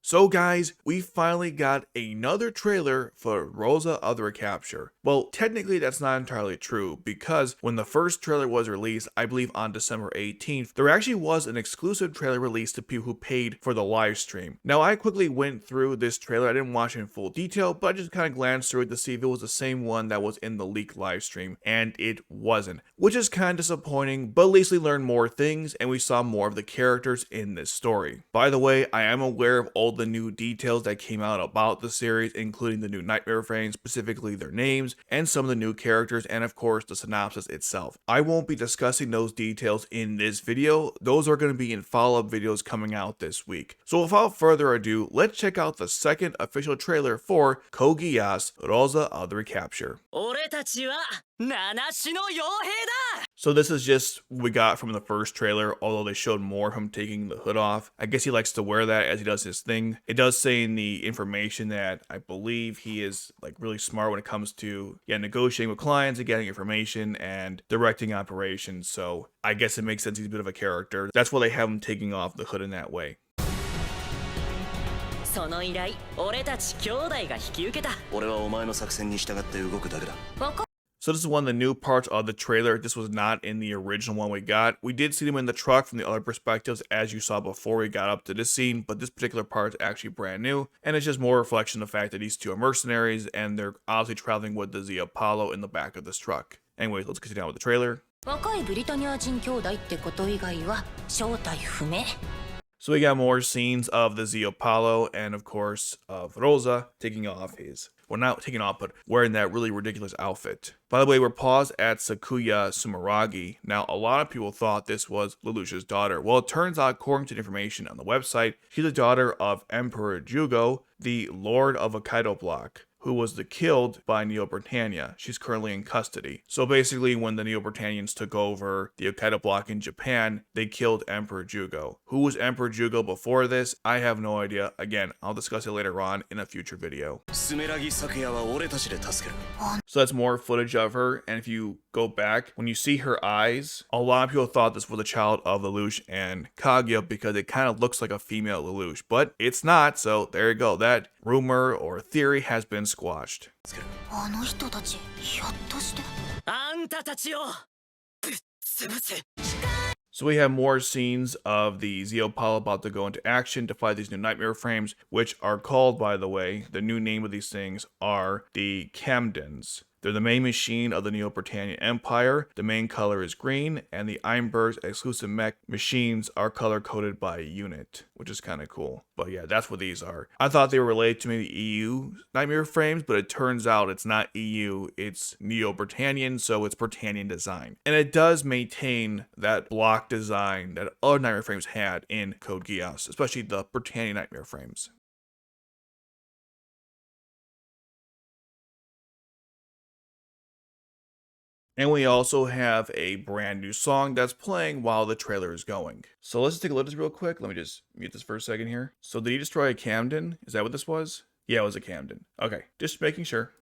So guys, we finally got another trailer for Roze of the Recapture. Well, technically that's not entirely true, because when the first trailer was released, I believe on December 18th, there actually was an exclusive trailer released to people who paid for the live stream. Now I quickly went through this trailer, I didn't watch it in full detail, but I just kind of glanced through it to see if it was the same one that was in the leaked live stream, and it wasn't, which is kind of disappointing, but at least we learned more things and we saw more of the characters in this story. By the way, I am aware of all the new details that came out about the series, including the new nightmare frames, specifically their names, and some of the new characters, and of course the synopsis itself. I won't be discussing those details in this video, those are going to be in follow-up videos coming out this week. So without further ado, let's check out the second official trailer for Geass, Roze of the Recapture. So this is just what we got from the first trailer, although they showed more of him taking the hood off. I guess he likes to wear that as he does his thing. It does say in the information that I believe he is like really smart when it comes to negotiating with clients and getting information and directing operations. So I guess it makes sense he's a bit of a character. That's why they have him taking off the hood in that way. So this is one of the new parts of the trailer. This was not in the original one we got. We did see them in the truck from the other perspectives as you saw before we got up to this scene, but this particular part is actually brand new, and it's just more reflection of the fact that these two are mercenaries and they're obviously traveling with the Apollo in the back of this truck. Anyways, let's continue on with the trailer. So we got more scenes of the Apollo and of course of Roze taking off his, well not taking off, but wearing that really ridiculous outfit. By the way, we're paused at Sakuya Summeragi. Now a lot of people thought this was Lelouch's daughter. Well, it turns out, according to the information on the website, she's the daughter of Emperor Jugo, the Lord of a Kaido block, who was killed by Neo-Britannia. She's currently in custody. So basically, when the Neo-Britannians took over the Hokkaido block in Japan, they killed Emperor Jugo. Who was Emperor Jugo before this? I have no idea. Again, I'll discuss it later on in a future video. So that's more footage of her, and if you go back, when you see her eyes, a lot of people thought this was a child of Lelouch and Kaguya because it kind of looks like a female Lelouch, but it's not, so there you go. That rumor or theory has been squashed. So we have more scenes of the Apollo about to go into action to fight these new nightmare frames, which are called, by the way, the new name of these things are the Camdens. They're the main machine of the Neo-Britannian Empire. The main color is green, and the Einberg's exclusive mech machines are color-coded by unit, which is kind of cool. But yeah, that's what these are. I thought they were related to maybe EU nightmare frames, but it turns out it's not EU, it's Neo-Britannian, so it's Britannian design. And it does maintain that block design that other nightmare frames had in Code Geass, especially the Britannian nightmare frames. And we also have a brand new song that's playing while the trailer is going. So let's just take a look at this real quick. Let me just mute this for a second here. So did he destroy a Camden? Is that what this was? Yeah, it was a Camden. Okay, just making sure.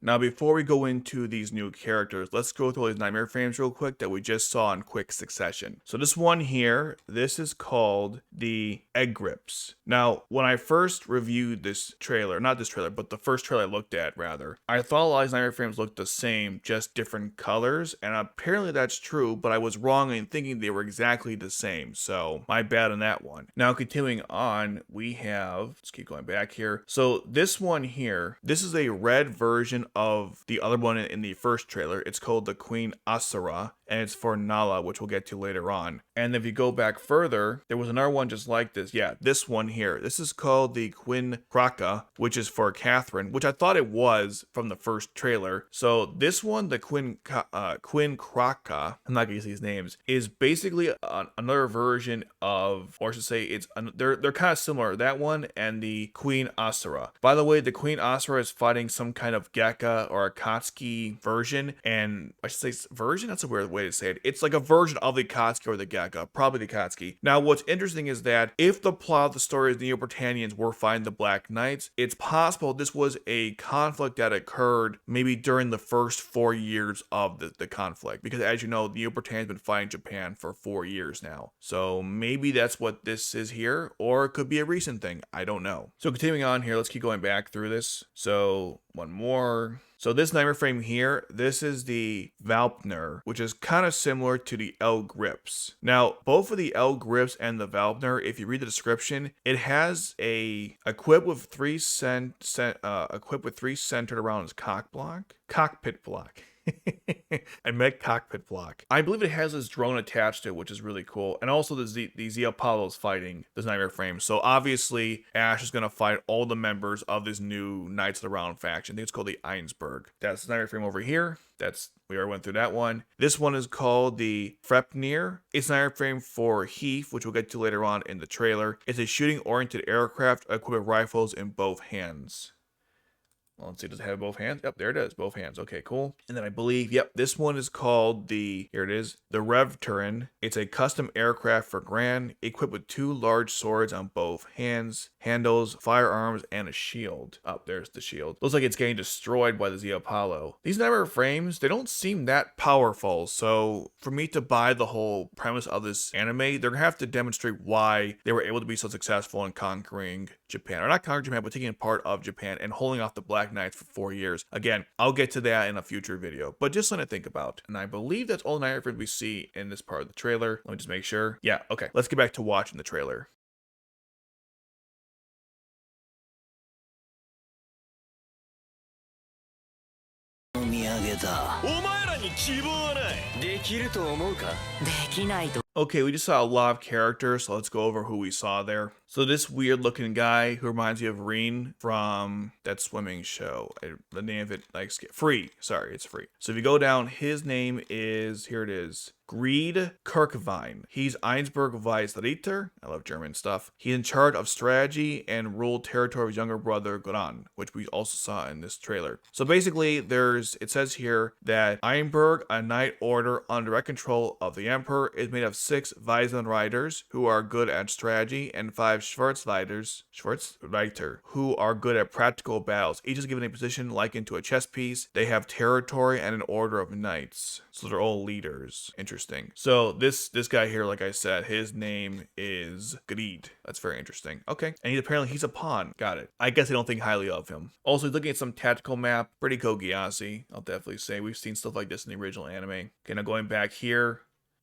Now, before we go into these new characters, let's go through all these nightmare frames real quick that we just saw in quick succession. So this one here, this is called the Egg Grips. Now, when I first reviewed this trailer, not this trailer, but the first trailer I looked at rather, I thought a lot of these nightmare frames looked the same, just different colors, and apparently that's true, but I was wrong in thinking they were exactly the same, so my bad on that one. Now, continuing on, we have, let's keep going back here. So this one here, this is a red version of the other one in the first trailer. It's called the Queen Asura, and it's for Nala, which we'll get to later on. And if you go back further, there was another one just like this. Yeah, this one here. This is called the Queen Kraka, which is for Catherine, which I thought it was from the first trailer. So this one, the Queen Kraka, I'm not gonna use these names, is basically another version of, or I should say, they're kind of similar. That one and the Queen Asura. By the way, the Queen Asura is fighting some kind of Gekka or Akatsuki version, and I should say version. That's a weird way to say it. It's like a version of the Akatsuki or the Gekka, probably the Akatsuki. Now, what's interesting is that if the plot of the story is the Neo-Britannians were fighting the Black Knights, it's possible this was a conflict that occurred maybe during the first 4 years of the conflict. Because as you know, the Neo-Britannians have been fighting Japan for 4 years now. So maybe that's what this is here, or it could be a recent thing. I don't know. So continuing on here, let's keep going back through this. So one more. So this nightmare frame here, this is the Valpner, which is kind of similar to the L grips. Now, both of the L grips and the Valpner, if you read the description, it has a equipped with three centered around its cockpit block. I meant cockpit block. I believe it has this drone attached to it, which is really cool. And also the Z Apollo is fighting this nightmare frame. So obviously Ash is going to fight all the members of this new Knights of the Round faction. I think it's called the Einberg. That's the nightmare frame over here. We already went through that one. This one is called the Frepnir. It's an nightmare frame for Heath, which we'll get to later on in the trailer. It's a shooting-oriented aircraft equipped with rifles in both hands. Well, let's see, does it have both hands? Yep, there it is, both hands. Okay, cool. And then I believe, yep, this one is called here it is, the Revturin. It's a custom aircraft for Gran, equipped with 2 large swords on both hands, handles, firearms, and a shield. Oh, there's the shield. Looks like it's getting destroyed by the Z Apollo. These nightmare frames, they don't seem that powerful, so for me to buy the whole premise of this anime, they're gonna have to demonstrate why they were able to be so successful in conquering Japan. Or not conquering Japan, but taking part of Japan and holding off the Black Knights for 4 years. Again, I'll get to that in a future video, but just something to think about. And I believe that's all the nightmare frames we see in this part of the trailer. Let me just make sure. Yeah, okay. Let's get back to watching the trailer. 見上げた。お前らに希望はない。できると思うか？できないと。 Okay, we just saw a lot of characters, so let's go over who we saw there. So this weird looking guy who reminds you of Reen from that swimming show. The name of it, like, Free. Sorry, it's Free. So if you go down, his name is, here it is, Greed Kirkvine. He's Einberg Vice Ritter. I love German stuff. He's in charge of strategy and ruled territory of his younger brother Gran, which we also saw in this trailer. So basically, it says here that Einberg, a knight order under direct control of the Emperor, is made of 6 Weisen riders who are good at strategy and 5 Schwarzreiter who are good at practical battles. Each is given a position likened to a chess piece. They have territory and an order of knights. So they're all leaders. Interesting. So this guy here, like I said, his name is Greed. That's very interesting. Okay. And apparently he's a pawn. Got it. I guess I don't think highly of him. Also, looking at some tactical map. Pretty cool Geass, I'll definitely say. We've seen stuff like this in the original anime. Okay, now going back here.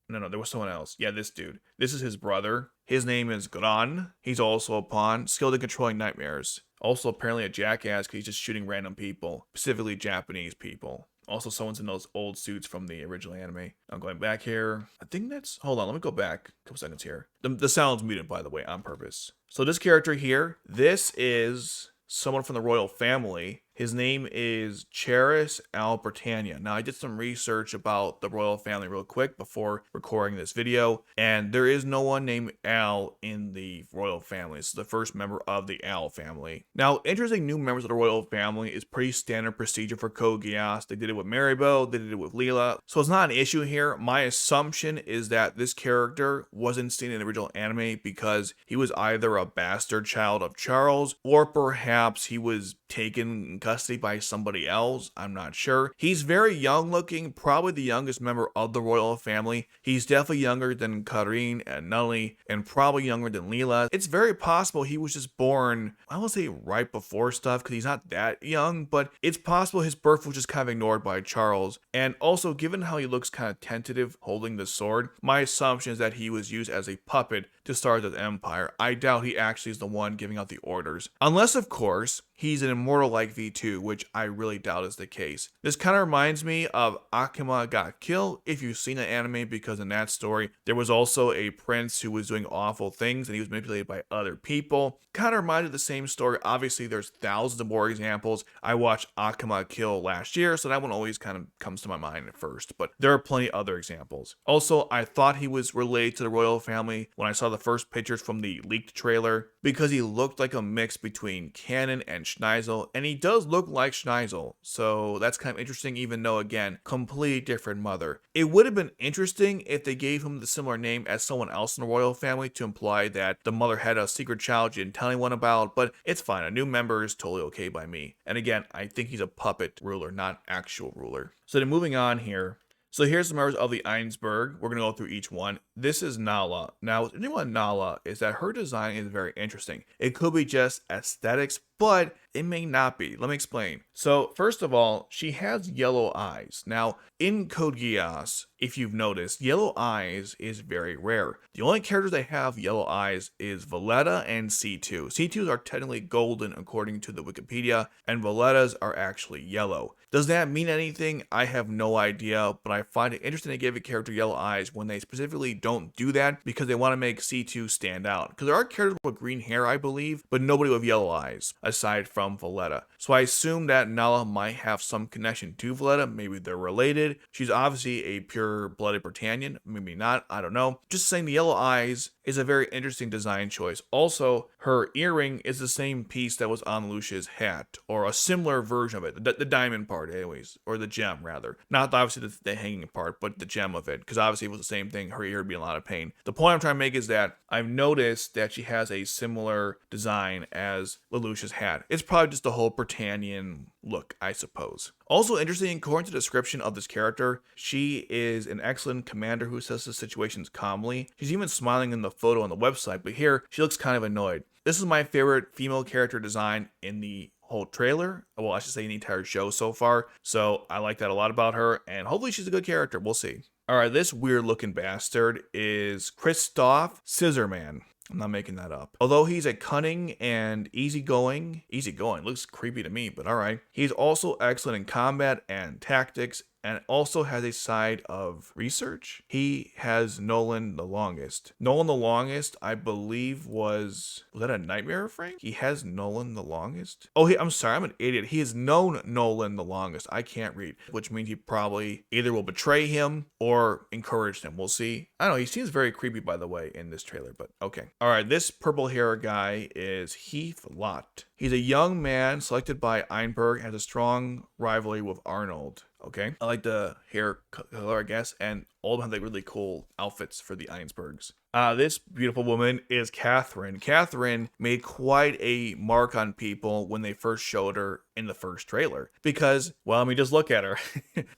No, there was someone else. Yeah, this dude. This is his brother. His name is Gran. He's also a pawn, skilled in controlling nightmares. Also apparently a jackass because he's just shooting random people, specifically Japanese people. Also, someone's in those old suits from the original anime. I'm going back here. I think that's... Hold on, let me go back a couple seconds here. The sound's muted, by the way, on purpose. So this character here, this is someone from the royal family. His name is Charis Al Britannia. Now, I did some research about the royal family real quick before recording this video, and there is no one named Al in the royal family. This is the first member of the Al family. Now, introducing new members of the royal family is pretty standard procedure for Code Geass. They did it with Maribel, they did it with Leela, so it's not an issue here. My assumption is that this character wasn't seen in the original anime because he was either a bastard child of Charles, or perhaps he was taken in custody by somebody else. I'm not sure. He's very young looking, probably the youngest member of the royal family. He's definitely younger than Karin and Nully, and probably younger than Leela. It's very possible he was just born, I won't say right before stuff because he's not that young, but it's possible his birth was just kind of ignored by Charles. And also, given how he looks kind of tentative holding the sword, my assumption is that he was used as a puppet to start the Empire. I doubt he actually is the one giving out the orders. Unless, of course, he's an immortal like V2, which I really doubt is the case. This kind of reminds me of Akuma Ga Kill, if you've seen the anime, because in that story, there was also a prince who was doing awful things and he was manipulated by other people. Kind of reminded the same story. Obviously, there's thousands of more examples. I watched Akuma Kill last year, so that one always kind of comes to my mind at first, but there are plenty other examples. Also, I thought he was related to the royal family when I saw the first pictures from the leaked trailer, because he looked like a mix between Canon and Schneisel, and he does does look like Schneisel, so that's kind of interesting, even though, again, completely different mother. It would have been interesting if they gave him the similar name as someone else in the royal family to imply that the mother had a secret child she didn't tell anyone about, but it's fine. A new member is totally okay by me. And again, I think he's a puppet ruler, not actual ruler. So then moving on here. So here's the members of the Einberg. We're going to go through each one. This is Nala. Now, what's interesting about Nala is that her design is very interesting. It could be just aesthetics, but it may not be. Let me explain. So first of all, she has yellow eyes. Now, in Code Geass, if you've noticed, yellow eyes is very rare. The only characters that have yellow eyes is Valletta and C2. C2s are technically golden according to the Wikipedia, and Vallettas are actually yellow. Does that mean anything? I have no idea, but I find it interesting to give a character yellow eyes when they specifically don't do that because they want to make C2 stand out. Because there are characters with green hair, I believe, but nobody with yellow eyes, aside from Valletta. So I assume that Nala might have some connection to Valletta. Maybe they're related. She's obviously a pure-blooded Britannian. Maybe not. I don't know. Just saying the yellow eyes is a very interesting design choice. Also, her earring is the same piece that was on Lucia's hat, or a similar version of it. The diamond part, anyways, or the gem, rather. Not obviously the hanging part, but the gem of it, because obviously it was the same thing. Her ear would be in a lot of pain. The point I'm trying to make is that I've noticed that she has a similar design as Lelouch's hat. It's probably just the whole Britannian look, I suppose. Also interesting, according to the description of this character, she is an excellent commander who assesses situations calmly. She's even smiling in the photo on the website, but here she looks kind of annoyed. This is my favorite female character design in the whole trailer. Well, I should say in the entire show so far. So I like that a lot about her, and hopefully she's a good character. We'll see. Alright, this weird looking bastard is Christoph Scissorman. I'm not making that up. Although he's a cunning and easygoing, looks creepy to me, but alright. He's also excellent in combat and tactics, and also has a side of research. He has Nolan the Longest. Nolan the Longest, I believe was that a nightmare frame? He has Nolan the Longest? Oh, I'm sorry, I'm an idiot. He has known Nolan the Longest. I can't read, which means he probably either will betray him or encourage him. We'll see. I don't know, he seems very creepy, by the way, in this trailer, but okay. All right, this purple hair guy is Heath Lott. He's a young man selected by Einberg, has a strong rivalry with Arnold. Okay, I like the hair color, I guess, and all of them have like really cool outfits for the Einbergs. This beautiful woman is Catherine. Catherine made quite a mark on people when they first showed her in the first trailer. Because, well, let me just look at her.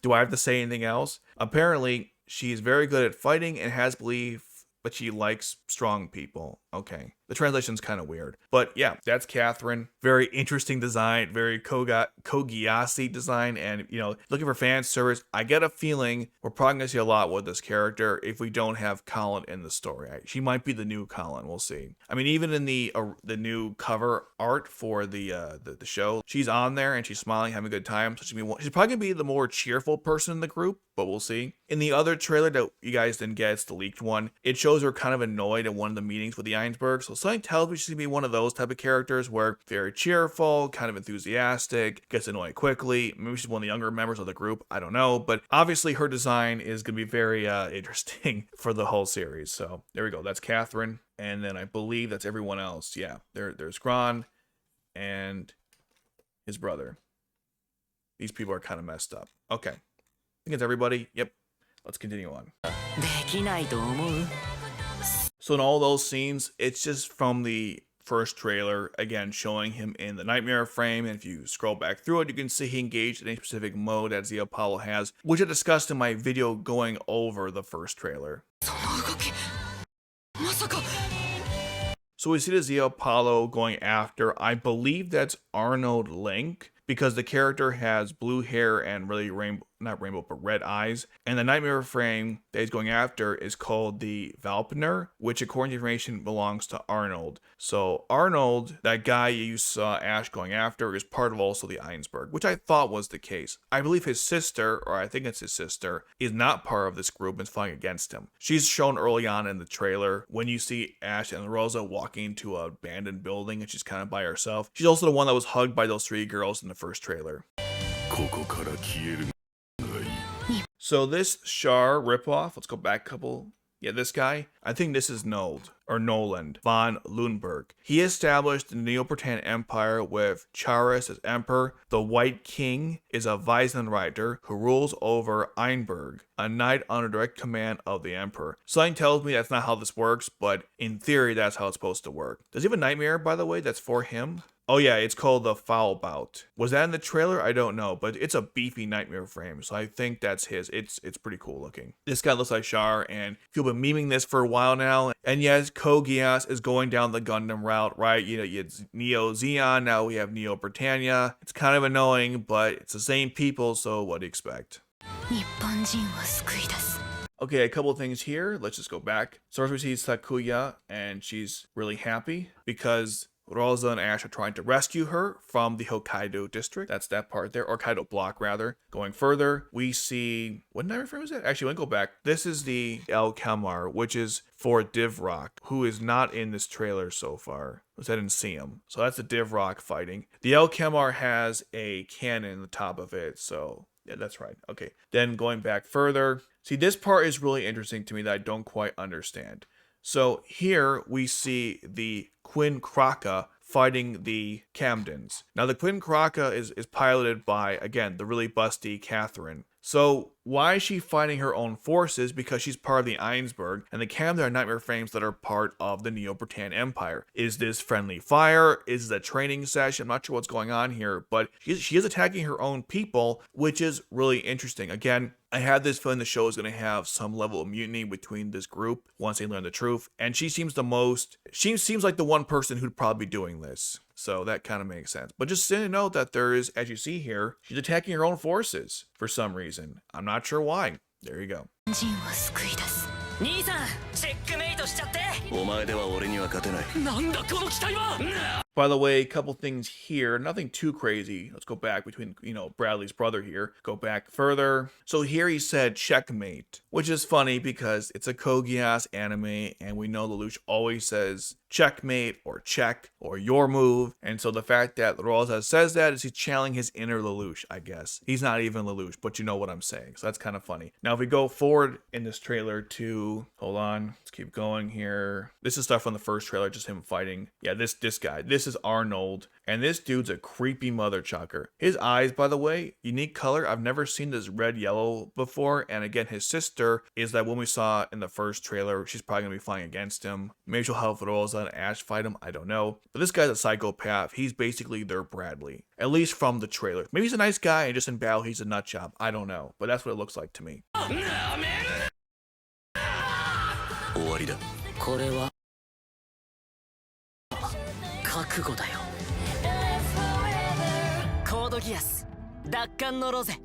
Do I have to say anything else? Apparently, she's very good at fighting and has belief, but she likes strong people. Okay. The translation's kind of weird. But yeah, that's Catherine. Very interesting design, very Geass-y design, and, you know, looking for fan service. I get a feeling we're probably going to see a lot with this character if we don't have Colin in the story. She might be the new Colin, we'll see. I mean, even in the new cover art for the show, she's on there and she's smiling, having a good time. So she's probably going to be the more cheerful person in the group, but we'll see. In the other trailer that you guys didn't get, it's the leaked one, it shows her kind of annoyed at one of the meetings with the Einberg. So something tells me she's going to be one of those type of characters where very cheerful, kind of enthusiastic, gets annoyed quickly. Maybe she's one of the younger members of the group. I don't know. But obviously her design is going to be very interesting for the whole series. So there we go. That's Catherine. And then I believe that's everyone else. Yeah, there's Gron and his brother. These people are kind of messed up. Okay. I think it's everybody. Yep. Let's continue on. So in all those scenes, it's just from the first trailer, again, showing him in the nightmare frame. And if you scroll back through it, you can see he engaged in a specific mode that Zia Apollo has, which I discussed in my video going over the first trailer. So we see the Zia Apollo going after, I believe that's Arnold Link, because the character has blue hair and really red eyes. And the nightmare frame that he's going after is called the Valpner, which according to information belongs to Arnold. So Arnold, that guy you saw Ash going after, is part of also the Einberg, which I thought was the case. I believe his sister, or I think it's his sister, is not part of this group and is fighting against him. She's shown early on in the trailer when you see Ash and Roze walking into an abandoned building and she's kind of by herself. She's also the one that was hugged by those three girls in the first trailer. So this char ripoff, let's go back a couple Yeah, this guy, I think this is Noland von Lundberg. He established the Neapolitan Empire with Charis as emperor. The White King is a Waisenreiter who rules over Einberg, a knight under direct command of the emperor. Something tells me that's not how this works, but in theory, that's how it's supposed to work. Does he have a nightmare, by the way, that's for him? Oh yeah, it's called the Foul Bout. Was that in the trailer? I don't know, but it's a beefy nightmare frame, so I think that's his. It's pretty cool looking. This guy looks like Char, and people have been memeing this for a while now. And yes, Geass is going down the Gundam route, right? You know, it's Neo Zeon, now we have Neo Britannia. It's kind of annoying, but it's the same people, so what do you expect? Okay, a couple of things here. Let's just go back. So first we see Sakuya, and she's really happy because Roze and Ash are trying to rescue her from the Hokkaido district. That's that part there, or Hokkaido block rather. Going further, we see, what nightmare frame is that? Actually, let me go back. This is the El Kamar, which is for Divrock, who is not in this trailer so far. I didn't see him. So that's the Divrock fighting. The El Kamar has a cannon on the top of it, so yeah, that's right. Okay. Then going back further, see, this part is really interesting to me that I don't quite understand. So here we see the Quinn Kraka fighting the Camdens. Now the Quinn Kraka is piloted by, again, the really busty Catherine. So why is she fighting her own forces? Because she's part of the Einberg, and the Camden are nightmare frames that are part of the Neo-Britannia Empire. Is this friendly fire? Is it a training session? I'm not sure what's going on here, but she is attacking her own people, which is really interesting. Again, I have this feeling the show is going to have some level of mutiny between this group once they learn the truth, and she seems like the one person who'd probably be doing this. So that kind of makes sense. But just to note that there is, as you see here, she's attacking her own forces for some reason. I'm not sure why. There you go. By the way, a couple things here, nothing too crazy. Let's go back between, Bradley's brother here. Go back further. So here he said checkmate, which is funny because it's a Geass anime, and we know Lelouch always says checkmate or check or your move. And so the fact that Roze says that is he's channeling his inner Lelouch, I guess. He's not even Lelouch, but you know what I'm saying. So that's kind of funny. Now, if we go forward in this trailer to, hold on, let's keep going here. This is stuff from the first trailer, just him fighting. Yeah, this guy. This is Arnold, and this dude's a creepy mother chucker. His eyes, by the way, unique color. I've never seen this red-yellow before, and again, his sister is that one we saw in the first trailer. She's probably going to be fighting against him. Maybe she'll help Roze and Ash fight him. I don't know. But this guy's a psychopath. He's basically their Bradley, at least from the trailer. Maybe he's a nice guy, and just in battle, he's a nut job. I don't know, but that's what it looks like to me. Geass 奪還のロゼ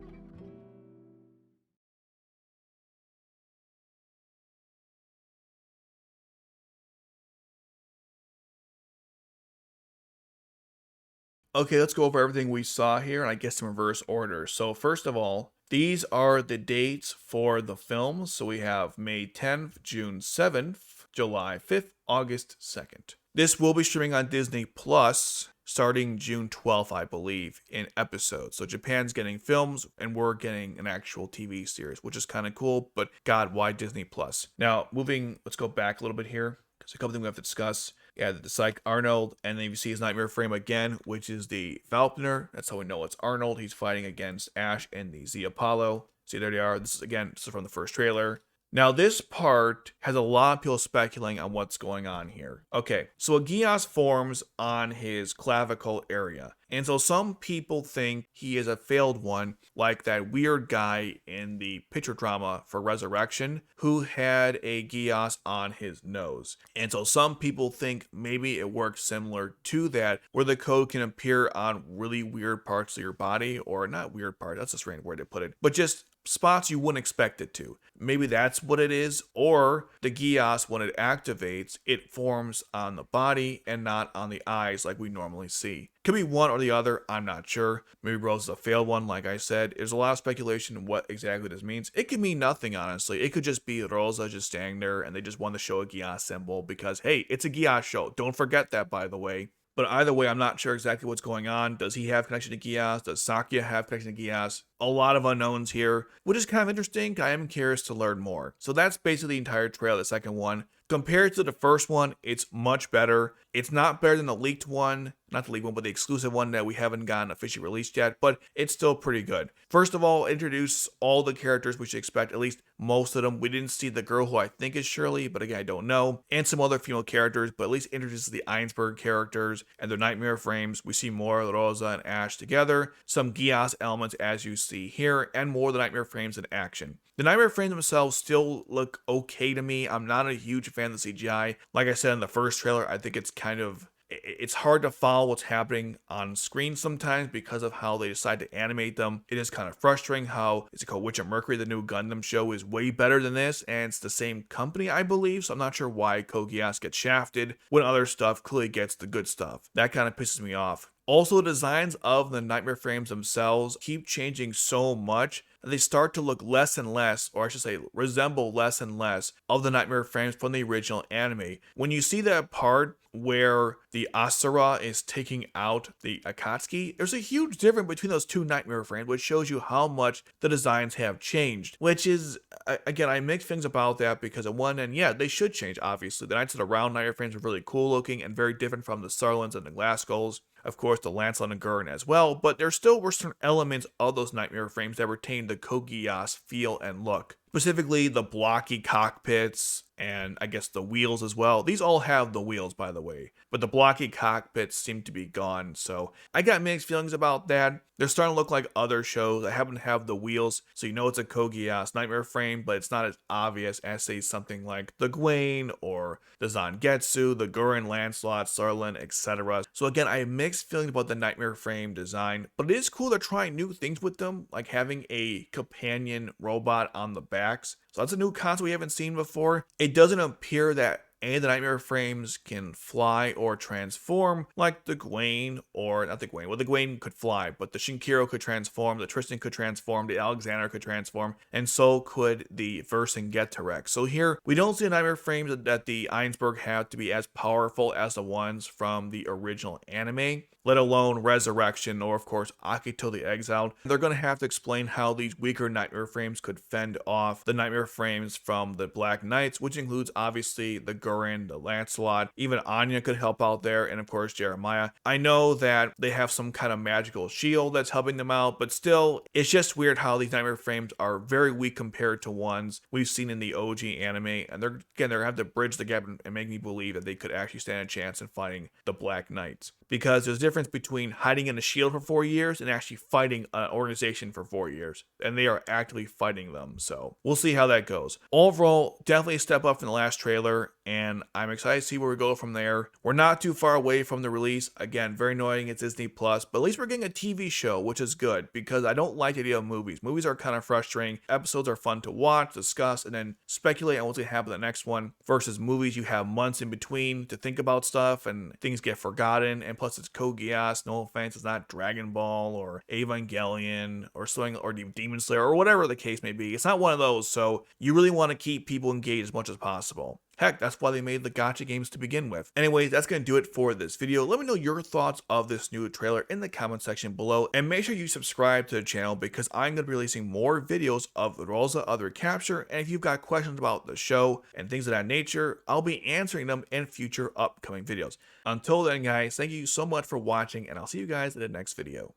Okay, let's go over everything we saw here, and I guess in reverse order. So first of all, these are the dates for the films. So we have May 10th, June 7th, July 5th, August 2nd. This will be streaming on Disney Plus starting June 12th, I believe, in episodes. So Japan's getting films, and we're getting an actual TV series, which is kind of cool, but God, why Disney Plus? Now, let's go back a little bit here. There's a couple things we have to discuss. Yeah, the Psych Arnold, and then you see his nightmare frame again, which is the Valpner. That's how we know it's Arnold. He's fighting against Ash and the Z Apollo. See, there they are. This is from the first trailer. Now, this part has a lot of people speculating on what's going on here. Okay, so a Geass forms on his clavicle area. And so some people think he is a failed one, like that weird guy in the picture drama for Resurrection, who had a Geass on his nose. And so some people think maybe it works similar to that, where the code can appear on really weird parts of your body, or not weird parts, that's a strange word to put it, but just spots you wouldn't expect it to. Maybe that's what it is, or the Geass, when it activates, it forms on the body and not on the eyes like we normally see. Could be one or the other, I'm not sure. Maybe Roze is a failed one, like I said. There's a lot of speculation on what exactly this means. It could mean nothing, honestly. It could just be Roze just standing there and they just want to show a Geass symbol because, hey, it's a Geass show. Don't forget that, by the way. But either way, I'm not sure exactly what's going on. Does he have connection to Geass? Does Sakuya have connection to Geass? A lot of unknowns here, which is kind of interesting. I am curious to learn more. So that's basically the entire trailer, the second one. Compared to the first one, it's much better. It's not better than the leaked one, not the leaked one, but the exclusive one that we haven't gotten officially released yet, but it's still pretty good. First of all, introduce all the characters we should expect, at least most of them. We didn't see the girl who I think is Shirley, but again, I don't know, and some other female characters, but at least introduces the Einberg characters and their nightmare frames. We see more of Roze and Ash together, some Geass elements as you see here, and more of the nightmare frames in action. The nightmare frames themselves still look okay to me. I'm not a huge fan of the CGI. Like I said in the first trailer, I think it's hard to follow what's happening on screen sometimes because of how they decide to animate them. It is kind of frustrating how, is it called Witch of Mercury, the new Gundam show, is way better than this, and it's the same company, I believe, so I'm not sure why Geass gets shafted when other stuff clearly gets the good stuff. That kind of pisses me off. Also, the designs of the nightmare frames themselves keep changing so much that they start to look less and less, or I should say resemble less and less of the nightmare frames from the original anime. When you see that part where the Asura is taking out the Akatsuki, there's a huge difference between those two nightmare frames, which shows you how much the designs have changed, which is, again, I mix things about that because on one end, yeah, they should change, obviously. The Knights of the Round nightmare frames are really cool looking and very different from the Sarlans and the Glass Skulls. Of course, the Lancelot and Gurren as well, but there still were certain elements of those nightmare frames that retained the Geass feel and look. Specifically, the blocky cockpits, and I guess the wheels as well. These all have the wheels, by the way, but the blocky cockpits seem to be gone, so I got mixed feelings about that. They're starting to look like other shows that happen to have the wheels, so you know it's a Geass nightmare frame, but it's not as obvious as, say, something like the Gwaine or the Zangetsu, the Gurren, Lancelot, Sarlin, etc. So again, I have mixed feelings about the nightmare frame design, but it is cool they're trying new things with them, like having a companion robot on the backs. So that's a new concept we haven't seen before. It doesn't appear that any of the nightmare frames can fly or transform like the Gwaine, or not the Gwaine. Well, the Gwaine could fly, but the Shinkiro could transform, the Tristan could transform, the Alexander could transform, and so could the Vercingetorix. So here, we don't see the nightmare frames that the Einberg have to be as powerful as the ones from the original anime, let alone Resurrection, or of course Akito the Exiled. They're going to have to explain how these weaker nightmare frames could fend off the nightmare frames from the Black Knights, which includes obviously the Gurren, the Lancelot, even Anya could help out there, and of course Jeremiah. I know that they have some kind of magical shield that's helping them out, but still, it's just weird how these nightmare frames are very weak compared to ones we've seen in the OG anime, and they're going to have to bridge the gap and make me believe that they could actually stand a chance in fighting the Black Knights. Because there's a difference between hiding in a shield for 4 years and actually fighting an organization for 4 years. And they are actively fighting them, so we'll see how that goes. Overall, definitely a step up from the last trailer, and I'm excited to see where we go from there. We're not too far away from the release. Again, very annoying it's Disney Plus, but at least we're getting a TV show, which is good, because I don't like the idea of movies. Movies are kind of frustrating. Episodes are fun to watch, discuss, and then speculate on what's going to happen in the next one, versus movies you have months in between to think about stuff, and things get forgotten, and plus it's Geass, no offense, it's not Dragon Ball or Evangelion or something, or Demon Slayer or whatever the case may be. It's not one of those, so you really want to keep people engaged as much as possible. Heck, that's why they made the gacha games to begin with. Anyways, that's going to do it for this video. Let me know your thoughts of this new trailer in the comment section below, and make sure you subscribe to the channel because I'm going to be releasing more videos of the Roze of Recapture, and if you've got questions about the show and things of that nature, I'll be answering them in future upcoming videos. Until then, guys, thank you so much for watching, and I'll see you guys in the next video.